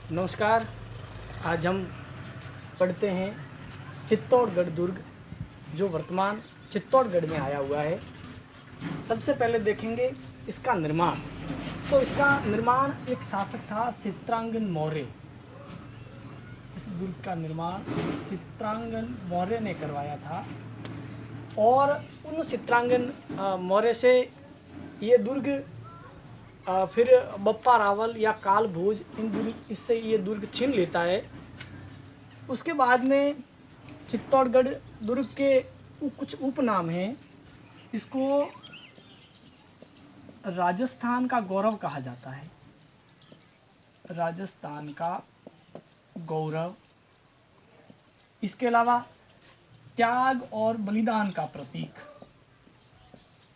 नमस्कार। आज हम पढ़ते हैं चित्तौड़गढ़ दुर्ग, जो वर्तमान चित्तौड़गढ़ में आया हुआ है। सबसे पहले देखेंगे इसका निर्माण। तो इसका निर्माण एक शासक था चित्रांगन मौर्य। इस दुर्ग का निर्माण चित्रांगन मौर्य ने करवाया था और उन चित्रांगन मौर्य से ये दुर्ग फिर बप्पा रावल या काल भोज इससे ये दुर्ग छीन लेता है। उसके बाद में चित्तौड़गढ़ दुर्ग के कुछ उपनाम हैं। इसको राजस्थान का गौरव कहा जाता है। राजस्थान का गौरव। इसके अलावा त्याग और बलिदान का प्रतीक।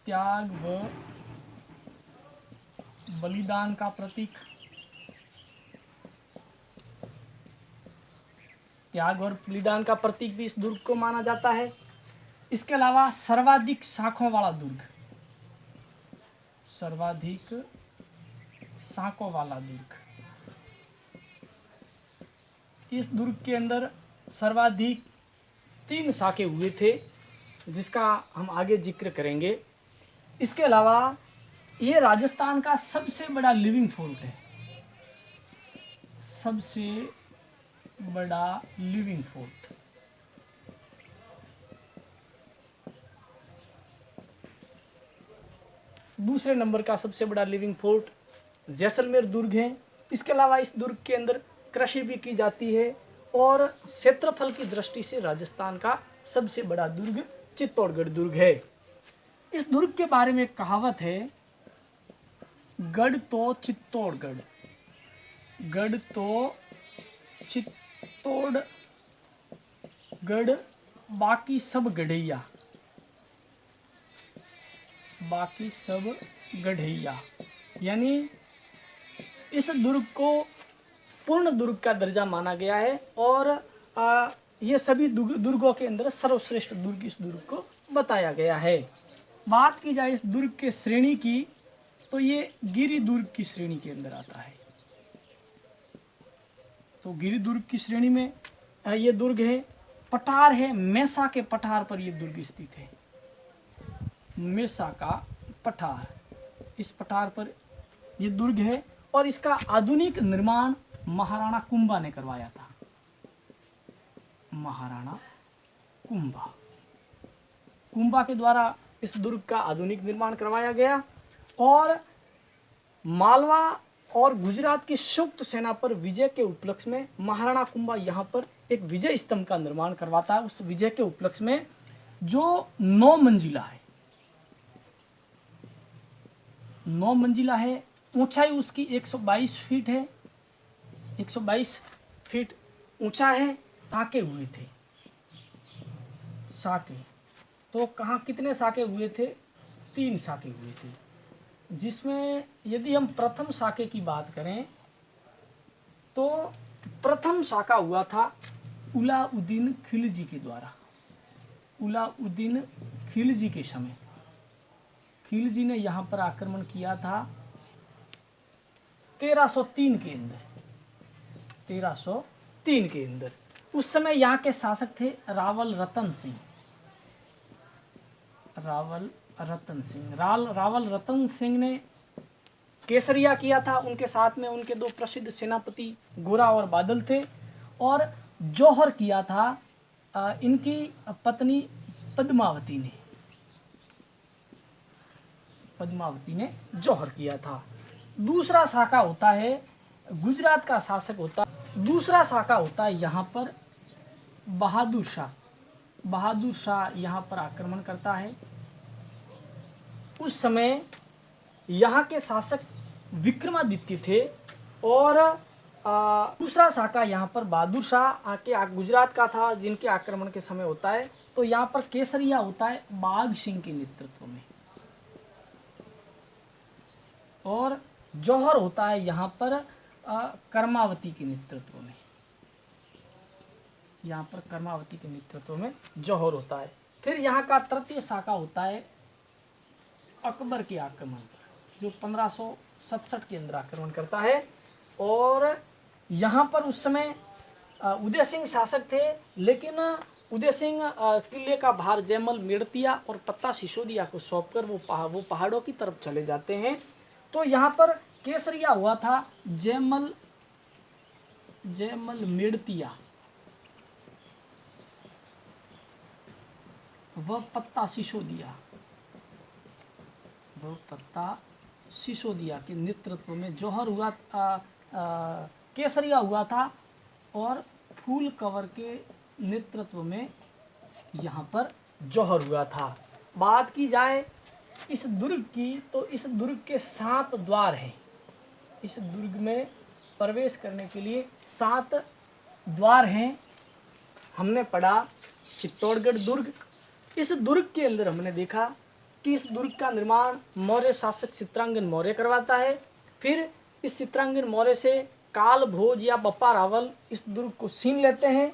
त्याग व बलिदान का प्रतीक। त्याग और बलिदान का प्रतीक भी इस दुर्ग को माना जाता है। इसके अलावा सर्वाधिक शाखों वाला दुर्ग। सर्वाधिक शाखों वाला दुर्ग। इस दुर्ग के अंदर सर्वाधिक 3 शाखे हुए थे, जिसका हम आगे जिक्र करेंगे। इसके अलावा ये राजस्थान का सबसे बड़ा लिविंग फोर्ट है। सबसे बड़ा लिविंग फोर्ट। दूसरे नंबर का सबसे बड़ा लिविंग फोर्ट जैसलमेर दुर्ग है। इसके अलावा इस दुर्ग के अंदर कृषि भी की जाती है और क्षेत्रफल की दृष्टि से राजस्थान का सबसे बड़ा दुर्ग चित्तौड़गढ़ दुर्ग है। इस दुर्ग के बारे में एक कहावत है, गढ़ तो चित्तौड़गढ़, गढ़ तो चित्तौड़गढ़, बाकी सब गढ़ैया, बाकी सब गढ़ैया। यानी इस दुर्ग को पूर्ण दुर्ग का दर्जा माना गया है और ये सभी दुर्गों के अंदर सर्वश्रेष्ठ दुर्ग इस दुर्ग को बताया गया है। बात की जाए इस दुर्ग के श्रेणी की, तो ये गिरि दुर्ग की श्रेणी के अंदर आता है। तो गिरि दुर्ग की श्रेणी में ये दुर्ग है। पठार है, मेसा के पठार पर यह दुर्ग स्थित है। मेसा का पठार, इस पठार पर यह दुर्ग है और इसका आधुनिक निर्माण महाराणा कुंभा ने करवाया था। महाराणा कुंभा के द्वारा इस दुर्ग का आधुनिक निर्माण करवाया गया और मालवा और गुजरात की संयुक्त सेना पर विजय के उपलक्ष्य में महाराणा कुंभा यहाँ पर एक विजय स्तंभ का निर्माण करवाता है। उस विजय के उपलक्ष्य में जो 9 मंजिला है, 9 मंजिला है, ऊंचाई उसकी 122 फीट है, 122 फीट ऊंचा है। साके हुए थे, साके। तो कहाँ कितने साके हुए थे? 3 साके हुए थे, जिसमें यदि हम प्रथम साके की बात करें तो प्रथम साका हुआ था अलाउद्दीन खिलजी के द्वारा। अलाउद्दीन खिलजी के समय खिलजी ने यहाँ पर आक्रमण किया था 1303 के अंदर। 1303 के अंदर उस समय यहाँ के शासक थे रावल रतन सिंह। रावल रतन सिंह ने केसरिया किया था। उनके साथ में उनके 2 प्रसिद्ध सेनापति गोरा और बादल थे और जौहर किया था इनकी पत्नी पद्मावती ने जौहर किया था। दूसरा शाखा होता है गुजरात का शासक होता। दूसरा शाखा होता है यहाँ पर बहादुर शाह यहाँ पर आक्रमण करता है। उस समय यहाँ के शासक विक्रमादित्य थे और दूसरा शाखा यहाँ पर बहादुर शाह आके गुजरात का था, जिनके आक्रमण के समय होता है। तो यहाँ पर केसरिया होता है बाघ सिंह के नेतृत्व में और जौहर होता है यहाँ पर कर्मावती के नेतृत्व में। यहाँ पर कर्मावती के नेतृत्व में जौहर होता है। फिर यहाँ का तृतीय शाखा होता है अकबर के आक्रमण पर, जो 1567 के अंदर आक्रमण करता है और यहाँ पर उस समय उदय सिंह शासक थे, लेकिन उदय सिंह किले का भार जयमल मेड़तिया और पत्ता सिसोदिया को सौंपकर वो पहाड़ों की तरफ चले जाते हैं। तो यहाँ पर केसरिया हुआ था जयमल मेड़तिया व पत्ता सिसोदिया के नेतृत्व में जौहर हुआ, केसरिया हुआ था, और फूल कंवर के नेतृत्व में यहाँ पर जौहर हुआ था। बात की जाए इस दुर्ग की, तो इस दुर्ग के 7 द्वार हैं। इस दुर्ग में प्रवेश करने के लिए 7 द्वार हैं। हमने पढ़ा चित्तौड़गढ़ दुर्ग। इस दुर्ग के अंदर हमने देखा कि इस दुर्ग का निर्माण मौर्य शासक चित्रांगन मौर्य करवाता है। फिर इस चित्रांगन मौर्य से काल भोज या बप्पा रावल इस दुर्ग को छीन लेते हैं।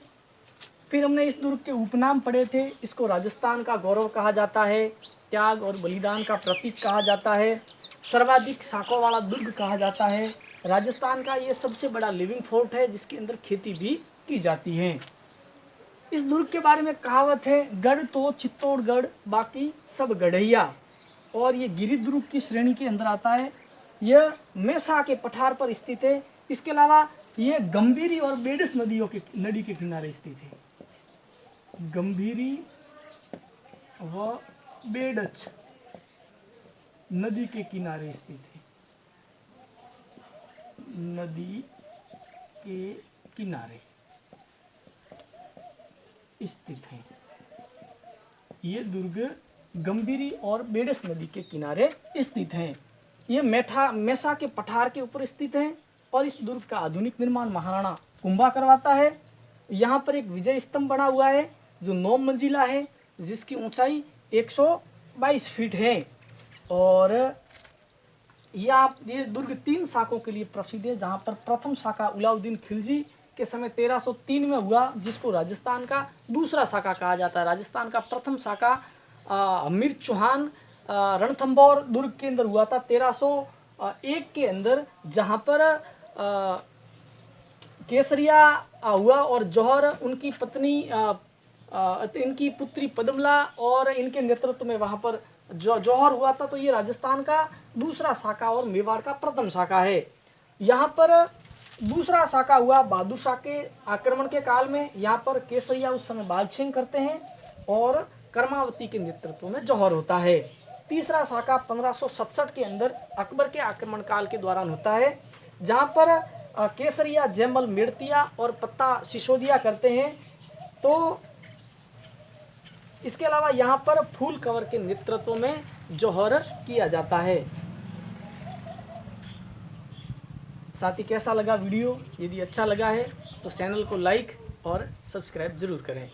फिर हमने इस दुर्ग के उपनाम पढ़े थे। इसको राजस्थान का गौरव कहा जाता है, त्याग और बलिदान का प्रतीक कहा जाता है, सर्वाधिक शाखों वाला दुर्ग कहा जाता है। राजस्थान का ये सबसे बड़ा लिविंग फोर्ट है, जिसके अंदर खेती भी की जाती है। इस दुर्ग के बारे में कहावत है, गढ़ तो चित्तौड़गढ़ बाकी सब गढ़ैया। और ये गिरि दुर्ग की श्रेणी के अंदर आता है। यह मेसा के पठार पर स्थित है। इसके अलावा ये गंभीरी और बेडस नदी के किनारे स्थित है। गंभीरी व बेडच नदी के किनारे स्थित है। नदी के किनारे स्थित है। ये दुर्ग गंभीरी और बेडस नदी के किनारे स्थित हैं। ये मेसा के पठार के ऊपर स्थित है। और इस दुर्ग का आधुनिक निर्माण महाराणा कुंभा करवाता है। यहाँ पर एक विजय स्तंभ बना हुआ है जो 9 मंजिला है, जिसकी ऊंचाई 122 फीट है। और ये दुर्ग 3 शाखाओं के लिए प्रसिद्ध है, जहाँ पर प्रथम शाखा उलाउद्दीन खिलजी के समय 1303 में हुआ, जिसको राजस्थान का दूसरा शाखा कहा जाता है। राजस्थान का प्रथम शाखा हमीर चौहान रणथंभौर दुर्ग के अंदर हुआ था 1301 के अंदर, जहाँ पर केसरिया हुआ और जौहर, उनकी पत्नी इनकी पुत्री पद्मला और इनके नेतृत्व में वहाँ पर जौहर हुआ था। तो ये राजस्थान का दूसरा शाखा और मेवाड़ का प्रथम शाखा है। यहाँ पर दूसरा शाखा हुआ बहादुर शाह के आक्रमण के काल में। यहाँ पर केसरिया उस समय बादशाही करते हैं और कर्मावती के नेतृत्व में जौहर होता है। तीसरा शाखा 1567 के अंदर अकबर के आक्रमण काल के दौरान होता है, जहाँ पर केसरिया जयमल मेड़तिया और पत्ता सिसोदिया करते हैं। तो इसके अलावा यहाँ पर फूल कंवर के नेतृत्व में जौहर किया जाता है। साथ ही कैसा लगा वीडियो? यदि अच्छा लगा है तो चैनल को लाइक और सब्सक्राइब जरूर करें।